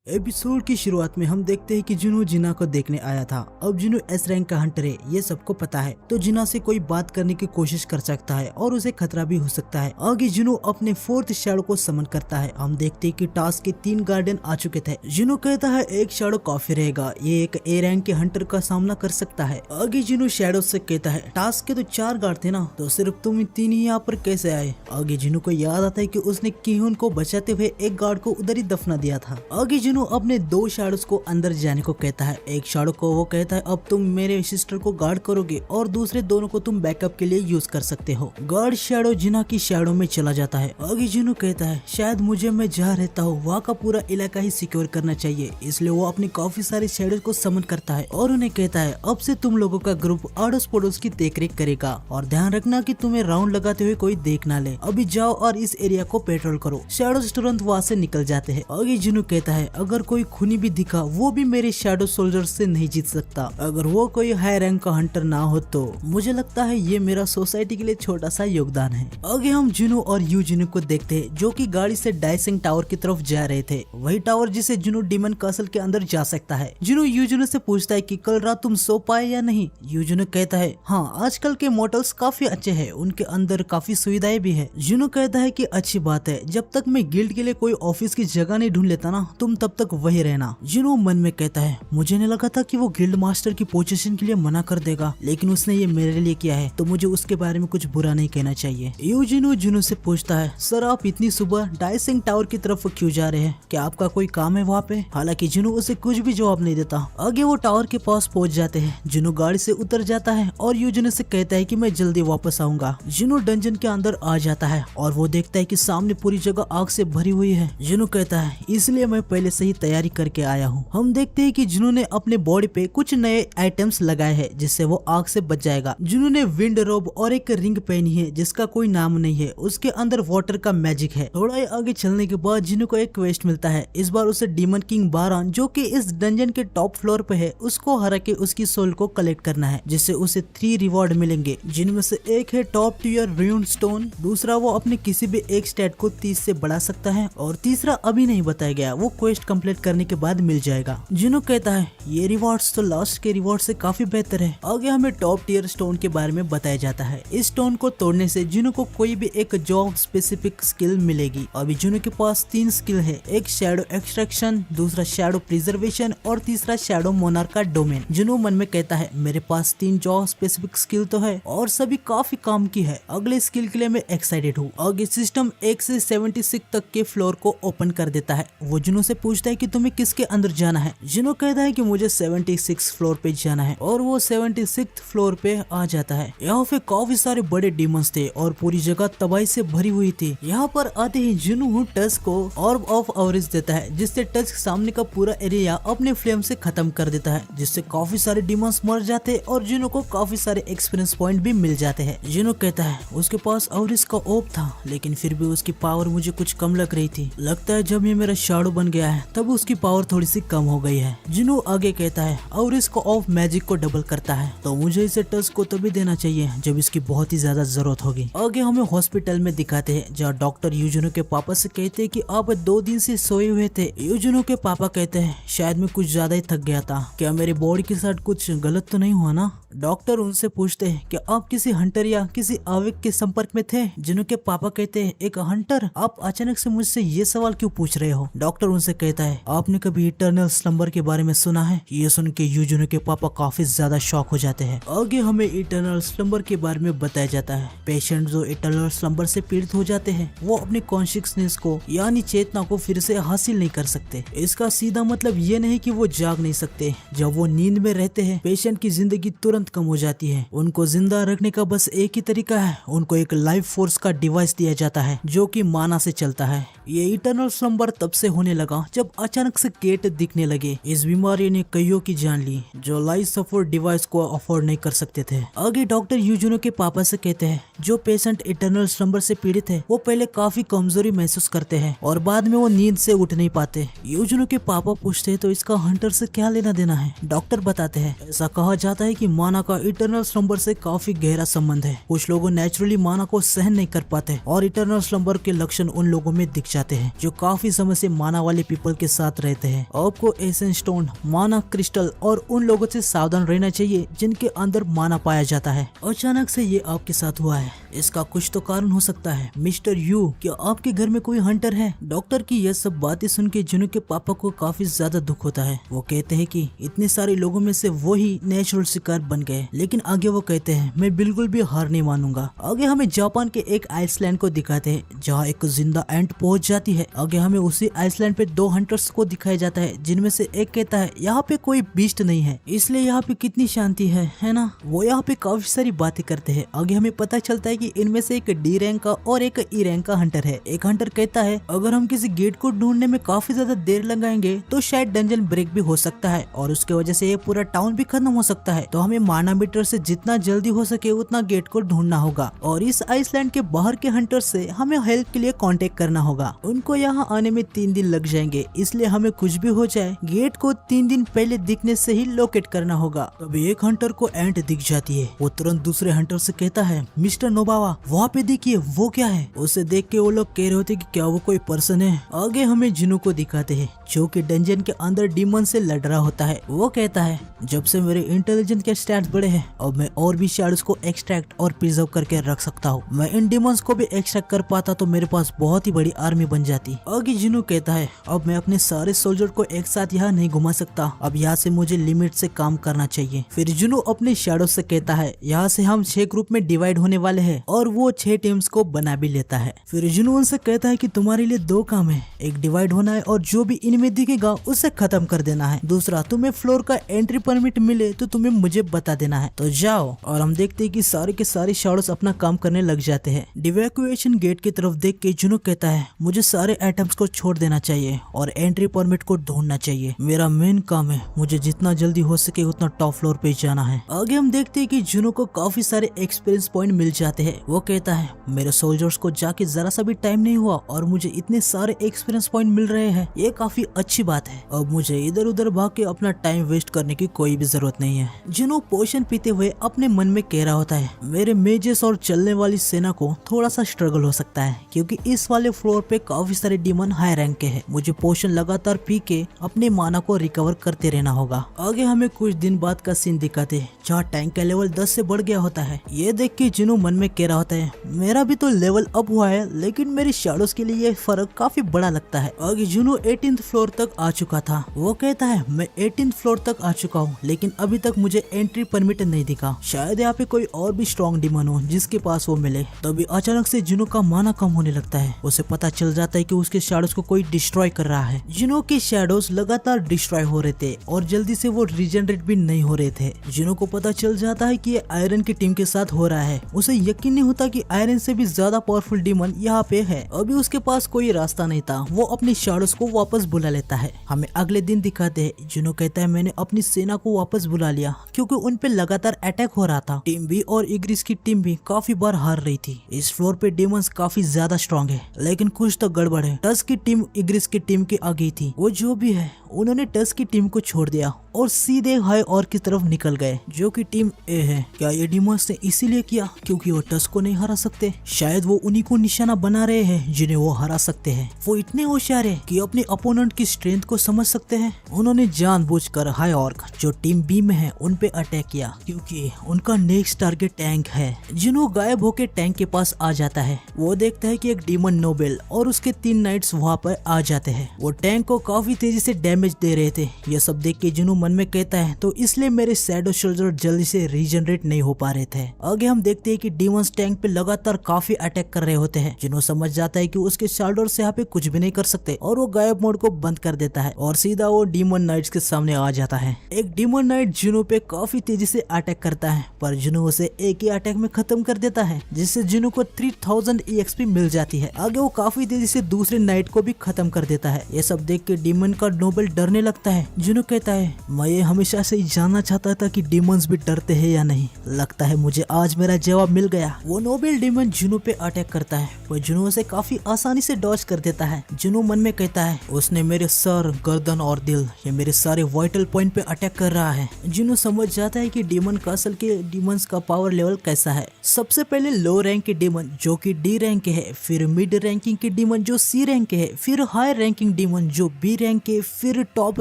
Episode की शुरुआत में हम देखते हैं कि जुनू जिना को देखने आया था। अब जुनू एस रैंक का हंटर है, ये सबको पता है, तो जिना से कोई बात करने की कोशिश कर सकता है और उसे खतरा भी हो सकता है। आगे जुनू अपने फोर्थ शैडो को समन करता है। हम देखते हैं कि टास्क के 3 गार्डियन आ चुके थे। जुनू कहता है एक शैडो काफी रहेगा, ये एक ए रैंक के हंटर का सामना कर सकता है। आगे जुनू शैडो से कहता है टास्क के तो 4 गार्ड थे ना, तो सिर्फ तुम 3 ही यहाँ पर कैसे आए। आगे जुनू को याद आता है कि उसने किहुन को बचाते हुए एक गार्ड को उधर ही दफना दिया था। आगे जुनू अपने 2 शैडोज को अंदर जाने को कहता है। एक शैडो को वो कहता है अब तुम मेरे सिस्टर को गार्ड करोगे और दूसरे दोनों को तुम बैकअप के लिए यूज कर सकते हो। गार्ड शैडो जिना की शैडो में चला जाता है। आगे जुनू कहता है शायद मुझे मैं जहाँ रहता हूँ वहाँ का पूरा इलाका ही सिक्योर करना चाहिए, इसलिए वो अपने काफी सारे शैडोज को समन करता है और उन्हें कहता है अब से तुम लोगों का ग्रुप अड़ोस पड़ोस की देखरेख करेगा और ध्यान रखना कि तुम्हें राउंड लगाते हुए कोई देख ना ले। अभी जाओ और इस एरिया को पेट्रोल करो। शैडोज तुरंत वहाँ से निकल जाते हैं। आगे जुनू कहता है अगर कोई खूनी भी दिखा वो भी मेरे शैडो सोल्जर से नहीं जीत सकता। अगर वो कोई हाई रैंक का हंटर ना हो तो मुझे लगता है ये मेरा सोसाइटी के लिए छोटा सा योगदान है। आगे हम जुनू और यू जुनू को देखते हैं जो कि गाड़ी से डाइसिंग टावर की तरफ जा रहे थे, वही टावर जिसे जुनू डीमन कासल के अंदर जा सकता है। जुनू यू जुनू से पूछता है कि कल रात तुम सो पाए या नहीं। यू जुनू कहता है हाँ, आजकल के मोटल्स काफी अच्छे हैं, उनके अंदर काफी सुविधाएं भी है। जुनू कहता है कि अच्छी बात है, जब तक मैं गिल्ड के लिए कोई ऑफिस की जगह नहीं ढूंढ लेता ना तुम तब तक वही रहना। जुनू मन में कहता है मुझे नहीं लगा था कि वो गिल्ड मास्टर की पोजीशन के लिए मना कर देगा, लेकिन उसने ये मेरे लिए किया है तो मुझे उसके बारे में कुछ बुरा नहीं कहना चाहिए। यूजिनो जुनू से पूछता है सर आप इतनी सुबह डाइसिंग टावर की तरफ क्यों जा रहे हैं, क्या आपका कोई काम है वहाँ पे। हालांकि जुनू उसे कुछ भी जवाब नहीं देता। आगे वो टावर के पास पहुँच जाते हैं। जुनू गाड़ी से उतर जाता है और यूजिनो से कहता है कि मैं जल्दी वापस आऊंगा। जुनू डंजन के अंदर आ जाता है और वो देखता है कि सामने पूरी जगह आग से भरी हुई है। जुनू कहता है इसलिए मैं पहले से ही तैयारी करके आया हूँ। हम देखते हैं कि जुनू ने अपने बॉडी पे कुछ नए आइटम्स लगाए हैं जिससे वो आग से बच जाएगा। जुनू ने विंड रोब और एक रिंग पहनी है जिसका कोई नाम नहीं है, उसके अंदर वाटर का मैजिक है। थोड़ा ही आगे चलने के बाद जुनू को एक क्वेस्ट मिलता है। इस बार उसे डीमन किंग बारान जो कि इस डंजन के टॉप फ्लोर पे है उसको हरा के उसकी सोल को कलेक्ट करना है, जिससे उसे 3 रिवॉर्ड मिलेंगे, जिनमें से एक है टॉप टियर र्यून स्टोन, दूसरा वो अपने किसी भी एक स्टैट को 30 से बढ़ा सकता है और तीसरा अभी नहीं बताया गया, वो क्वेस्ट कंप्लीट करने के बाद मिल जाएगा। जुनू कहता है ये रिवॉर्ड्स तो लास्ट के रिवॉर्ड से काफी बेहतर है। आगे हमें टॉप टियर स्टोन के बारे में बताया जाता है। इस स्टोन को तोड़ने से जुनू को कोई भी एक जॉब स्पेसिफिक स्किल मिलेगी। अभी जुनू के पास 3 स्किल है, एक शैडो एक्सट्रैक्शन, दूसरा शैडो प्रिजर्वेशन और तीसरा शैडो मोनार्क का डोमेन। जुनू मन में कहता है मेरे पास 3 जॉब स्पेसिफिक स्किल तो है और सभी काफी काम की है, अगले स्किल के लिए मैं एक्साइटेड हूँ। आगे सिस्टम 1 से 76 तक के फ्लोर को ओपन कर देता है। वो जुनू से पूछता है कि तुम्हें किसके अंदर जाना है। जुनू कहता है कि मुझे 76 फ्लोर पे जाना है और वो 76 फ्लोर पे आ जाता है। यहाँ पे काफी सारे बड़े डीमंस थे और पूरी जगह तबाही से भरी हुई थी। यहाँ पर आते ही जुनू टच को ऑर्ब ऑफ ऑरेंज देता है, जिससे टच सामने का पूरा एरिया अपने फ्लेम से खत्म कर देता है, जिससे काफी सारे डीमंस मर जाते हैं और जुनू को काफी सारे एक्सपीरियंस पॉइंट भी मिल जाते हैं। जुनू कहता है उसके पास ऑरेंज का ओप था, लेकिन फिर भी उसकी पावर मुझे कुछ कम लग रही थी। लगता है जब ये मेरा शैडो बन गया है तब उसकी पावर थोड़ी सी कम हो गई है। जुनू आगे कहता है और इसको ऑफ मैजिक को डबल करता है, तो मुझे इसे टच को तभी देना चाहिए जब इसकी बहुत ही ज्यादा जरूरत होगी। आगे हमें हॉस्पिटल में दिखाते हैं जहाँ डॉक्टर यूजुनो के पापा से कहते हैं कि आप 2 दिन से सोए हुए थे। यूजुनो के पापा कहते हैं शायद मैं कुछ ज्यादा ही थक गया था, क्या मेरे बॉडी के साथ कुछ गलत तो नहीं हुआ ना। डॉक्टर उनसे पूछते हैं कि आप किसी हंटर या किसी आविक के संपर्क में थे। जुनू के पापा कहते हैं एक हंटर, आप अचानक से मुझसे ये सवाल क्यों पूछ रहे हो। डॉक्टर उनसे कहता है आपने कभी इटर्नल स्लंबर के बारे में सुना है। ये सुन के यूजुनो के पापा काफी ज्यादा शॉक हो जाते हैं। आगे हमें इटर्नल स्लंबर के बारे में बताया जाता है। पेशेंट जो इटर्नल स्लंबर से पीड़ित हो जाते हैं वो अपनी कॉन्शियसनेस को यानी चेतना को फिर से हासिल नहीं कर सकते। इसका सीधा मतलब ये नहीं कि वो जाग नहीं सकते। जब वो नींद में रहते हैं पेशेंट की जिंदगी तुरंत कम हो जाती है। उनको जिंदा रखने का बस एक ही तरीका है, उनको एक लाइफ फोर्स का डिवाइस दिया जाता है जो कि माना से चलता है। ये इटर्नल स्लंबर तब से होने लगा जब अचानक से गेट दिखने लगे। इस बीमारी ने कईयों की जान ली जो लाइफ सपोर्ट डिवाइस को अफोर्ड नहीं कर सकते थे। आगे डॉक्टर यूजुनो के पापा से कहते हैं जो पेशेंट इटर्नल स्लंबर से पीड़ित है वो पहले काफी कमजोरी महसूस करते हैं और बाद में वो नींद से उठ नहीं पाते। यूजुनो के पापा पूछते हैं तो इसका हंटर से क्या लेना देना है। डॉक्टर बताते हैं ऐसा कहा जाता है कि माना का इटर्नल स्लंबर से काफी गहरा संबंध है। कुछ लोगों नेचुरली माना को सहन नहीं कर पाते और इटर्नल स्लंबर के लक्षण उन लोगों में दिख जाते हैं जो काफी समय से माना वाले पीपल के साथ रहते हैं। आपको एसेंस स्टोन, माना क्रिस्टल और उन लोगों से सावधान रहना चाहिए जिनके अंदर माना पाया जाता है। अचानक से ये आपके साथ हुआ है, इसका कुछ तो कारण हो सकता है। मिस्टर यू, क्या आपके घर में कोई हंटर है? डॉक्टर की यह सब बातें सुन के जुनू के पापा को काफी ज्यादा दुख होता है। वो कहते हैं कि इतने सारे लोगों में से वो ही नेचुरल शिकार बन गए, लेकिन आगे वो कहते हैं मैं बिल्कुल भी हार नहीं मानूंगा। आगे हमें जापान के एक आइसलैंड को दिखाते हैं जहाँ एक जिंदा एंट पहुंच जाती है। आगे हमें उसी आइसलैंड पे 2 हंटर्स को दिखाया जाता है, जिनमें से एक कहता है यहाँ पे कोई बीस्ट नहीं है, इसलिए यहाँ पे कितनी शांति है ना। वो यहाँ पे काफी सारी बातें करते हैं। आगे हमें पता चलता है कि इनमें से एक डी रैंक का और एक ई रैंक का हंटर है। एक हंटर कहता है अगर हम किसी गेट को ढूंढने में काफी ज्यादा देर लगाएंगे तो शायद डंजन ब्रेक भी हो सकता है और उसके वजह से ये पूरा टाउन भी खत्म हो सकता है, तो हमें मानामीटर से जितना जल्दी हो सके उतना गेट को ढूंढना होगा। और इस आइसलैंड के बाहर के हंटर से हमें हेल्प के लिए कांटेक्ट करना होगा। उनको यहाँ आने में 3 दिन लग जाएंगे, इसलिए हमें कुछ भी हो जाए गेट को 3 दिन पहले दिखने से ही लोकेट करना होगा। तभी एक हंटर को एंट दिख जाती है। वो तुरंत दूसरे हंटर से कहता है मिस्टर नोबावा, वहाँ पे देखिए वो क्या है। उसे देख के वो लोग कह रहे होते कि क्या वो कोई पर्सन है। आगे हमें जिनू को दिखाते हैं जो कि डंजन के अंदर डीमन से लड़ रहा होता है। वो कहता है जब से मेरे इंटेलिजेंस के स्टैट्स बढ़े हैं अब मैं और भी शैडोज को एक्सट्रैक्ट और प्रिजर्व करके रख सकता हूँ। मैं इन डीमंस को भी एक्सट्रैक्ट कर पाता तो मेरे पास बहुत ही बड़ी आर्मी बन जाती। आगे जिनू कहता है अब मैं अपने सारे सोल्जर को एक साथ यहाँ नहीं घुमा सकता, अब यहाँ से मुझे लिमिट से काम करना चाहिए। फिर जिनू अपने शैडो से कहता है यहाँ से हम 6 ग्रुप में डिवाइड होने वाले हैं और वो 6 टीम्स को बना भी लेता है। फिर जिनू उनसे कहता है कि तुम्हारे लिए 2 काम है, एक डिवाइड होना है और जो भी इनमें दिखेगा उसे खत्म कर देना है। दूसरा, तुम्हें फ्लोर का एंट्री परमिट मिले तो तुम्हें मुझे बता देना है, तो जाओ। और हम देखते हैं कि सारे के सारे शैडोज अपना काम करने लग जाते हैं। इवैक्यूएशन गेट की तरफ देख के जुनू कहता है मुझे सारे आइटम्स को छोड़ देना चाहिए और एंट्री परमिट को ढूंढना चाहिए। मेरा मेन काम है, मुझे जितना जल्दी हो सके उतना टॉप फ्लोर पे जाना है। आगे हम देखते हैं कि जुनू को काफी सारे एक्सपीरियंस पॉइंट मिल जाते हैं। वो कहता है मेरे सोल्जर्स को जाके जरा सा भी टाइम नहीं हुआ और मुझे इतने सारे एक्सपीरियंस पॉइंट मिल रहे हैं, ये काफी अच्छी बात है। अब मुझे इधर उधर भाग के अपना टाइम वेस्ट करने की कोई भी जरूरत नहीं है। जुनू पोशन पीते हुए अपने मन में कह रहा होता है मेरे मेजेस और चलने वाली सेना को थोड़ा सा स्ट्रगल हो सकता है क्योंकि इस वाले फ्लोर पे काफी सारे डीमन हाई रैंक के हैं। मुझे पोशन लगातार पी के अपने माना को रिकवर करते रहना होगा। आगे हमें कुछ दिन बाद का सीन दिखाते हैं जहाँ टैंक का लेवल 10 से बढ़ गया होता है। ये देख के जुनू मन में कह रहा होता है मेरा भी तो लेवल अप हुआ है, लेकिन मेरे शैडोज के लिए ये फर्क काफी बड़ा लगता है। आगे जुनू 18th फ्लोर तक आ चुका था। वो कहता है मैं 18th फ्लोर तक आ चुका हूँ, लेकिन अभी तक मुझे एंट्री परमिट नहीं दिखा। शायद यहाँ पे कोई और भी स्ट्रॉन्ग डीमन हो जिसके पास वो मिले। तभी अचानक से जुनू का माना कम होने लगता है। उसे पता चल जाता है कि उसके शैडोज को कोई डिस्ट्रॉय कर रहा है। जुनू के शैडोज लगातार डिस्ट्रॉय हो रहे थे और जल्दी से वो रीजनरेट भी नहीं हो रहे थे। जुनू को पता चल जाता है कि ये आयरन की टीम के साथ हो रहा है। उसे यकीन नहीं होता कि आयरन से भी ज्यादा पावरफुल डीमन यहाँ पे है। अभी उसके पास कोई रास्ता नहीं था। वो अपनी शैडोज को वापस बुला लेता है। हमें अगले दिन दिखाते हैं। जुनू कहता है मैंने अपनी सेना को वापस बुला लिया क्योंकि उन पे लगातार अटैक हो रहा था। टीम बी और इग्रिस की टीम भी काफी बार हार रही थी। इस फ्लोर पे डीमंस काफी ज्यादा स्ट्रॉन्ग है, लेकिन कुछ तो गड़बड़ है। टस की टीम इग्रिस की टीम के आगे थी। वो जो भी है उन्होंने टस की टीम को छोड़ दिया और सीधे हाई और की तरफ निकल गए जो कि टीम ए है। क्या ये डीमंस ने इसीलिए किया क्योंकि वो टस को नहीं हरा सकते? शायद वो उन्हीं को निशाना बना रहे हैं जिन्हें वो हरा सकते हैं। वो इतने होशियार है कि अपने अपोनेंट की स्ट्रेंथ को समझ सकते हैं। उन्होंने जानबूझकर हाई ऑर्क जो टीम बी में है उन पे अटैक किया क्योंकि उनका नेक्स्ट टारगेट टैंक है। जिन्हों गायब होके टैंक के पास आ जाता है। वो देखता है कि एक डीमन नोबेल और उसके 3 नाइट्स वहाँ पर आ जाते हैं। वो टैंक को काफी तेजी से डैमेज दे रहे थे। ये सब देख के जिन्हों मन में कहता है तो इसलिए मेरे शैडो सोल्जर जल्दी से रीजनरेट नहीं हो पा रहे थे। आगे हम देखते हैं कि डीमंस टैंक पे लगातार काफी अटैक कर रहे होते हैं। जिन्हों समझ जाता है कि उसके शैडोर से यहाँ पे कुछ भी नहीं कर सकते और वो गायब मोड को बंद कर देता है और सीधा वो डीमन नाइट्स के सामने आ जाता है। एक डीमन नाइट जिन्हों पे काफी तेजी से अटैक करता है पर जिन्हों उसे एक ही अटैक में खत्म कर देता है जिससे जिन्हों को 3000 EXP मिल जाती है। आगे वो काफी तेजी से दूसरे नाइट को भी खत्म कर देता है। ये सब देख के डीमन का नोबेल डरने लगता है। जिन्हों कहता है मैं ये हमेशा से ही जानना चाहता था कि डीमंस भी डरते हैं या नहीं। लगता है मुझे आज मेरा जवाब मिल गया। वो नोबेल डीमन जुनू पे अटैक करता है। वो जुनू उसे काफी आसानी से डॉज कर देता है। जुनू मन में कहता है उसने मेरे सर, गर्दन और दिल, ये मेरे सारे वाइटल पॉइंट पे अटैक कर रहा है। जुनू समझ जाता है कि डीमन का असल के डीमंस का पावर लेवल कैसा है। सबसे पहले लो रैंक के डीमन जो कि डी रैंक के है, फिर मिड रैंकिंग के डीमन जो सी रैंक के है, फिर हाई रैंकिंग डीमन जो बी रैंक के, फिर टॉप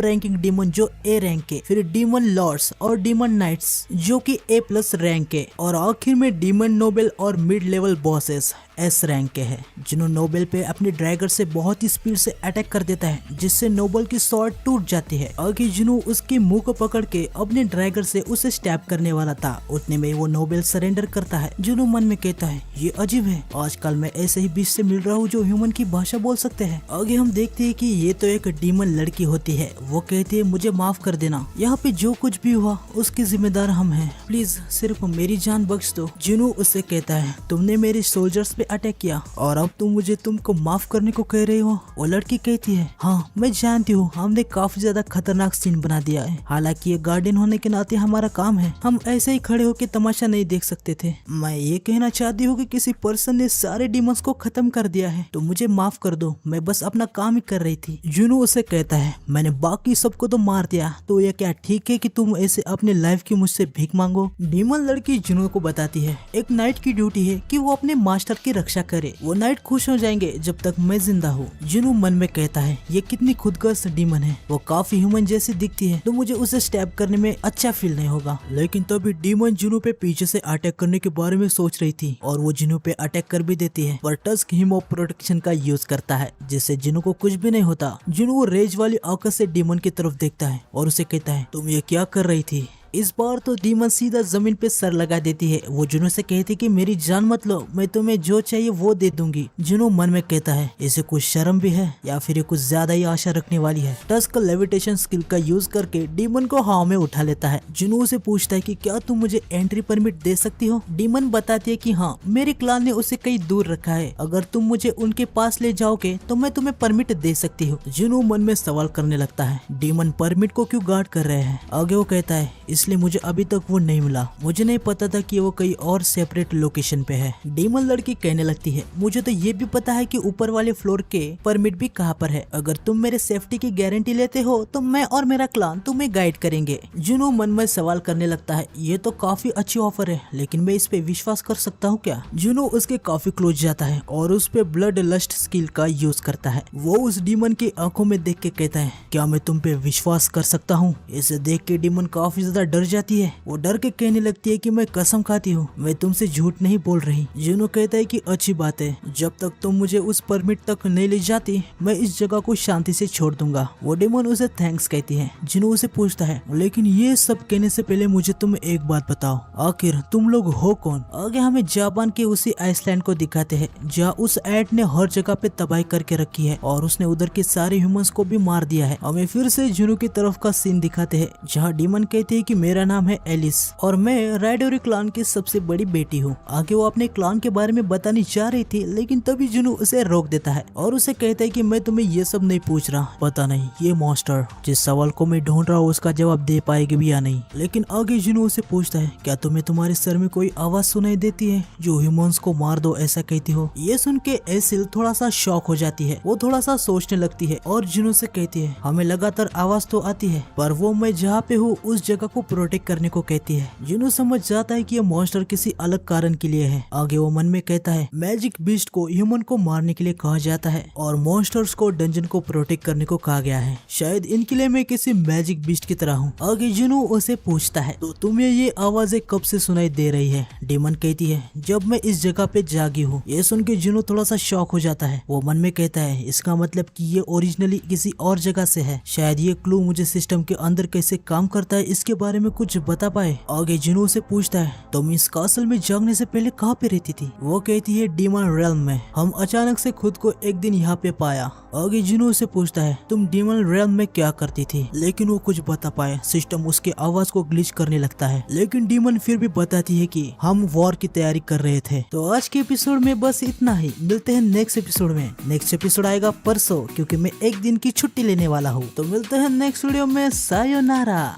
रैंकिंग डीमन जो ए रैंक के, फिर डीमन लॉर्ड्स और डीमन नाइट्स जो कि ए प्लस रैंक के, और आखिर में डीमन नोबेल और mid level bosses S rank के है। जिन्हों नोबेल पे अपने ड्रैगर से बहुत ही स्पीड से अटैक कर देता है, जिससे नोबेल की स्वॉर्ड टूट जाती है। आगे जिन्हों उसके मुंह को पकड़ के अपने ड्रैगर से उसे स्टैब करने वाला था, उतने में वो नोबेल सरेंडर करता है। जिन्हों मन में कहता है ये अजीब है, आजकल मैं ऐसे ही बीच से मिल रहा हूँ जो ह्यूमन की भाषा बोल सकते हैं। आगे हम देखते हैं कि ये तो एक डीमन लड़की होती है। वो कहती है मुझे माफ कर देना, यहाँ पे जो कुछ भी हुआ उसके जिम्मेदार हम हैं, प्लीज सिर्फ मेरी जान बख्श दो। जिन्हों उससे कहता है तुमने मेरे सोल्जर्स पे अटैक किया और अब तुम मुझे तुमको माफ करने को कह रहे हो। वो लड़की कहती है हाँ मैं जानती हूँ, हमने काफी ज्यादा खतरनाक सीन बना दिया है, हालांकि ये गार्डियन होने के नाते हमारा काम है, हम ऐसे ही खड़े होकर तमाशा नहीं देख सकते थे। मैं ये कहना चाहती हूँ कि किसी पर्सन ने सारे डीमंस को खत्म कर दिया है, तो मुझे माफ कर दो, मैं बस अपना काम ही कर रही थी। जुनू उसे कहता है मैंने बाकी सबको तो मार दिया, तो ये क्या ठीक है कि तुम ऐसे अपने लाइफ की मुझसे भीख मांगो। डीमन लड़की जुनू को बताती है एक नाइट की ड्यूटी है कि वो अपने मास्टर की रक्षा करे, वो नाइट खुश हो जाएंगे जब तक मैं जिंदा हूँ। जुनू मन में कहता है ये कितनी खुदगर्ज डीमन है, वो काफी ह्यूमन जैसी दिखती है, तो मुझे उसे स्टैब करने में अच्छा फील नहीं होगा। लेकिन तभी डीमन जुनू पे पीछे से अटैक करने के बारे में सोच रही थी और वो जुनू पे अटैक कर भी देती है, पर टस्क हिमो प्रोटेक्शन का यूज करता है, जिससे जुनू को कुछ भी नहीं होता। जुनू रेज वाली आंखों से डीमन की तरफ देखता है और उसे कहता है तुम ये क्या कर रही थी। इस बार तो डीमन सीधा जमीन पे सर लगा देती है। वो जुनू से कहती कि मेरी जान मत लो, मैं तुम्हें जो चाहिए वो दे दूंगी। जुनू मन में कहता है इसे कुछ शर्म भी है या फिर ये कुछ ज्यादा ही आशा रखने वाली है। टस्क लेविटेशन स्किल का यूज करके डीमन को हवा में उठा लेता है। जुनू से पूछता है कि क्या तुम मुझे एंट्री परमिट दे सकती हो। डीमन बताती है कि हाँ, मेरे क्लान ने उसे कहीं दूर रखा है, अगर तुम मुझे उनके पास ले जाओगे तो मैं तुम्हें परमिट दे सकती हूँ। जुनू मन में सवाल करने लगता है डीमन परमिट को क्यों गार्ड कर रहे हैं। आगे वो कहता है इसलिए मुझे अभी तक वो नहीं मिला, मुझे नहीं पता था कि वो कहीं और सेपरेट लोकेशन पे है। डीमन लड़की कहने लगती है मुझे तो ये भी पता है कि ऊपर वाले फ्लोर के परमिट भी कहाँ पर है, अगर तुम मेरे सेफ्टी की गारंटी लेते हो तो मैं और मेरा क्लान तुम्हें गाइड करेंगे। जुनू मन में सवाल करने लगता है ये तो काफी अच्छी ऑफर है, लेकिन मैं इस पे विश्वास कर सकता हूँ क्या। जुनू उसके काफी क्लोज जाता है और उस पे ब्लड लस्ट स्किल का यूज करता है। वो उस डीमन की आंखों में देख के कहता है क्या मैं तुम पे विश्वास कर सकता हूँ। इसे देख के डीमन काफी ज्यादा डर जाती है। वो डर के कहने लगती है कि मैं कसम खाती हूँ मैं तुमसे झूठ नहीं बोल रही। जुनू कहता है कि अच्छी बात है, जब तक तुम मुझे उस परमिट तक नहीं ले जाती मैं इस जगह को शांति से छोड़ दूंगा। वो डीमन उसे थैंक्स कहती है। जुनू उसे पूछता है लेकिन ये सब कहने से पहले मुझे तुम एक बात बताओ, आखिर तुम लोग हो कौन। आगे हमें जापान के उसी आइसलैंड को दिखाते हैं जहाँ उस एड ने हर जगह पे तबाही करके रखी है और उसने उधर के सारे ह्यूमंस को भी मार दिया है। हमें फिर से जुनू की तरफ का सीन दिखाते हैं जहाँ डीमन कहती है कि मेरा नाम है एलिस और मैं राइडोरी क्लान की सबसे बड़ी बेटी हूँ। आगे वो अपने क्लान के बारे में बतानी चाह रही थी, लेकिन तभी जुनू उसे रोक देता है और उसे कहता है कि मैं तुम्हें ये सब नहीं पूछ रहा, पता नहीं ये मॉन्स्टर जिस सवाल को मैं ढूंढ रहा हूँ उसका जवाब दे पाएगी भी या नहीं। लेकिन आगे जुनू उसे पूछता है क्या तुम्हें तुम्हारे सर में कोई आवाज सुनाई देती है जो ह्यूमंस को मार दो ऐसा कहती हो। ये सुन के एसिल थोड़ा सा शॉक हो जाती है, वो थोड़ा सा सोचने लगती है और जुनू से कहती है हमें लगातार आवाज तो आती है पर वो मैं जहाँ पे हूँ उस जगह को प्रोटेक्ट करने को कहती है। जुनू समझ जाता है कि ये मॉन्स्टर किसी अलग कारण के लिए है। आगे वो मन में कहता है मैजिक बीस्ट को ह्यूमन को मारने के लिए कहा जाता है और मॉन्स्टर्स को डंजन को प्रोटेक्ट करने को कहा गया है, शायद इनके लिए मैं किसी मैजिक बीस्ट की तरह हूँ। आगे जुनू उसे पूछता है तो तुम्हें ये आवाजें कब से सुनाई दे रही है। डीमन कहती है जब मैं इस जगह पे जागी हूँ। ये सुन के जुनू थोड़ा सा शॉक हो जाता है। वो मन में कहता है इसका मतलब कि ये ओरिजिनली किसी और जगह से है, शायद ये क्लू मुझे सिस्टम के अंदर कैसे काम करता है इसके बारे बारे में कुछ बता पाए? आगे जुनू उसे पूछता है तुम इस कासल में जागने से पहले कहाँ पे रहती थी? वो कहती है डीमन रेल्म में। हम अचानक से खुद को एक दिन यहाँ पे पाया। आगे जुनू उसे पूछता है तुम डीमन रेल्म में क्या करती थी? लेकिन वो कुछ बता पाए। सिस्टम उसके आवाज को ग्लिच करने लगता है, लेकिन डीमन फिर भी बताती है कि हम वॉर की तैयारी कर रहे थे। तो आज के एपिसोड में बस इतना ही। मिलते हैं नेक्स्ट एपिसोड में। नेक्स्ट एपिसोड आएगा परसों, क्योंकि मैं एक दिन की छुट्टी लेने वाला हूँ। तो मिलते हैं नेक्स्ट वीडियो में। सायोनारा।